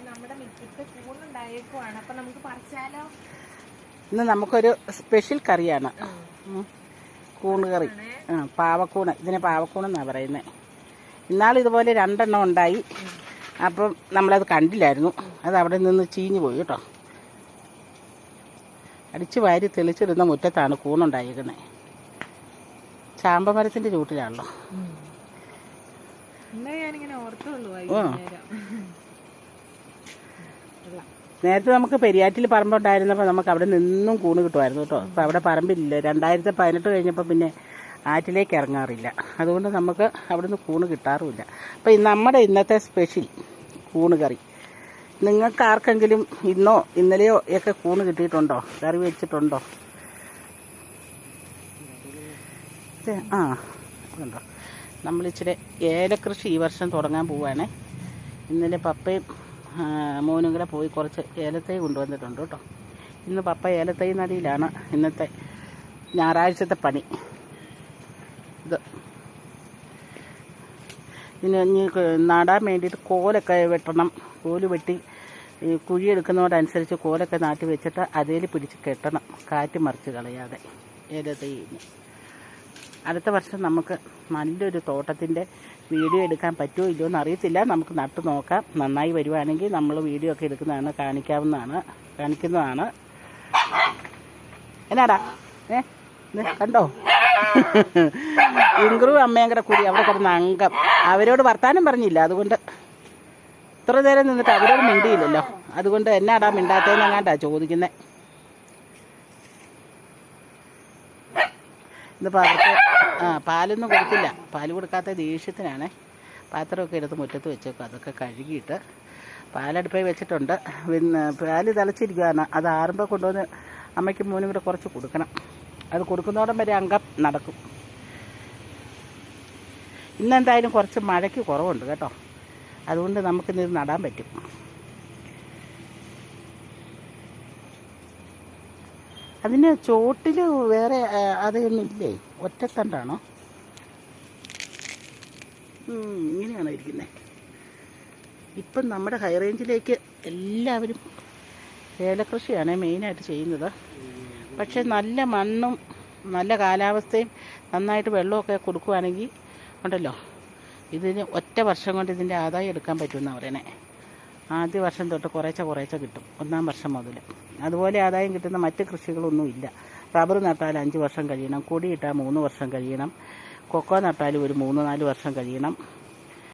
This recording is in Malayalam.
നമ്മുടെ മിറ്റത്ത് കൂണുണ്ടായേക്കുവാണ്. അപ്പൊ നമുക്ക് പറിച്ചാലോ? ഇന്ന് നമുക്കൊരു സ്പെഷ്യൽ കറിയാണ്, കൂണ് കറി. പാവക്കൂണ്, ഇതിനെ പാവക്കൂണെന്നാണ് പറയുന്നത്. ഇന്നാൾ ഇതുപോലെ 2 എണ്ണം ഉണ്ടായി. അപ്പം നമ്മളത് കണ്ടില്ലായിരുന്നു. അത് അവിടെ നിന്ന് ചീഞ്ഞു പോയി കേട്ടോ. അടിച്ചു വാരി തെളിച്ചിടുന്ന മുറ്റത്താണ് കൂണുണ്ടായിരിക്കുന്നത്. ചാമ്പമരത്തിൻ്റെ ചൂട്ടിലാണല്ലോ. നേരത്തെ നമുക്ക് പെരിയാറ്റിൽ പറമ്പുണ്ടായിരുന്നപ്പോൾ നമുക്ക് അവിടെ നിന്നും കൂണ് കിട്ടുമായിരുന്നു കേട്ടോ. അപ്പം അവിടെ പറമ്പില്ല. 2018 കഴിഞ്ഞപ്പോൾ പിന്നെ ആറ്റിലേക്ക് ഇറങ്ങാറില്ല. അതുകൊണ്ട് നമുക്ക് അവിടെ നിന്ന് കൂണ് കിട്ടാറുമില്ല. അപ്പം നമ്മുടെ ഇന്നത്തെ സ്പെഷ്യൽ കൂണ് കറി. നിങ്ങൾക്ക് ആർക്കെങ്കിലും ഇന്നോ ഇന്നലെയോ ഒക്കെ കൂണ് കിട്ടിയിട്ടുണ്ടോ? കറി വെച്ചിട്ടുണ്ടോ? അതുണ്ടോ, നമ്മളിച്ചിരി ഏലക്കൃഷി ഈ വർഷം തുടങ്ങാൻ പോവുകയാണേ. ഇന്നലെ പപ്പയും മോനും കൂടെ പോയി കുറച്ച് ഏലത്തൈ കൊണ്ടുവന്നിട്ടുണ്ട് കേട്ടോ. ഇന്ന് പപ്പ ഏലത്തൈ നടിയിലാണ് ഇന്നത്തെ ഞായറാഴ്ചത്തെ പണി. ഇതിന് നടാൻ വേണ്ടിയിട്ട് കോലൊക്കെ വെട്ടണം. കോല് വെട്ടി ഈ കുഴിയെടുക്കുന്നതോടനുസരിച്ച് കോലൊക്കെ നാട്ടി വെച്ചിട്ട് അതേൽ പിടിച്ച് കെട്ടണം, കാറ്റ് മറിച്ച് കളയാതെ ഏലത്തൈന്. അടുത്ത വർഷം നമുക്ക് നല്ലൊരു തോട്ടത്തിൻ്റെ വീഡിയോ എടുക്കാൻ പറ്റുമോ ഇല്ലയോ എന്ന് അറിയത്തില്ല. നമുക്ക് നട്ടു നോക്കാം. നന്നായി വരുവാണെങ്കിൽ നമ്മൾ വീഡിയോ ഒക്കെ എടുക്കുന്നതാണ്, കാണിക്കുന്നതാണ്. എന്നാടാ കണ്ടോ, ഇങ്ക്രു അമ്മയും കൂടെ കൂടി അവിടെ കിടന്ന അംഗം. അവരോട് വർത്താനം പറഞ്ഞില്ല, അതുകൊണ്ട് ഇത്ര നേരം നിന്നിട്ട് അവരോട് മിണ്ടിയില്ലല്ലോ. അതുകൊണ്ട് എന്നാടാ മിണ്ടാത്തേന്നെങ്ങാണ്ടാ ചോദിക്കുന്നത്. ഇന്നിപ്പോൾ അവർക്ക് പാലൊന്നും കൊടുത്തില്ല. പാല് കൊടുക്കാത്ത ദേഷ്യത്തിനാണേ. പാത്രമൊക്കെ എടുത്ത് മുറ്റത്ത് വെച്ചേക്കും. അതൊക്കെ കഴുകിയിട്ട് പാലടുപ്പിൽ വെച്ചിട്ടുണ്ട്. പിന്നെ പാല് തിളച്ചിരിക്കുകയാണ്. അത് ആറുമ്പോൾ കൊണ്ടുവന്ന് അമ്മയ്ക്കും മോനും കൂടെ കുറച്ച് കൊടുക്കണം. അത് കൊടുക്കുന്നതോടം വരെ അംഗം നടക്കും. ഇന്നെന്തായാലും കുറച്ച് മഴയ്ക്ക് കുറവുണ്ട് കേട്ടോ. അതുകൊണ്ട് നമുക്കിന്ന് നടാൻ പറ്റും. അതിന് ചോട്ടിൽ വേറെ അതൊന്നും ഇല്ലേ? ഒറ്റത്തണ്ടാണോ? ഇങ്ങനെയാണോ ഇരിക്കുന്നത്? ഇപ്പം നമ്മുടെ ഹൈ റേഞ്ചിലേക്ക് എല്ലാവരും ഏലക്കൃഷിയാണ് മെയിനായിട്ട് ചെയ്യുന്നത്. പക്ഷെ നല്ല മണ്ണും നല്ല കാലാവസ്ഥയും നന്നായിട്ട് വെള്ളമൊക്കെ കൊടുക്കുകയാണെങ്കിൽ ഉണ്ടല്ലോ, ഇതിന് ഒറ്റ വർഷം കൊണ്ട് ഇതിൻ്റെ ആദായം എടുക്കാൻ പറ്റുമെന്നാണ് പറയണേ. ആദ്യ വർഷം തൊട്ട് കുറേശ്ശെ കിട്ടും, 1-ാം വർഷം മുതൽ. അതുപോലെ ആദായം കിട്ടുന്ന മറ്റ് കൃഷികളൊന്നുമില്ല. റബ്ബർ നട്ടാൽ 5 വർഷം കഴിയണം, കൊടി ഇട്ടാൽ 3 വർഷം കഴിയണം, കൊക്കോ നട്ടാൽ ഒരു 3-4 വർഷം കഴിയണം.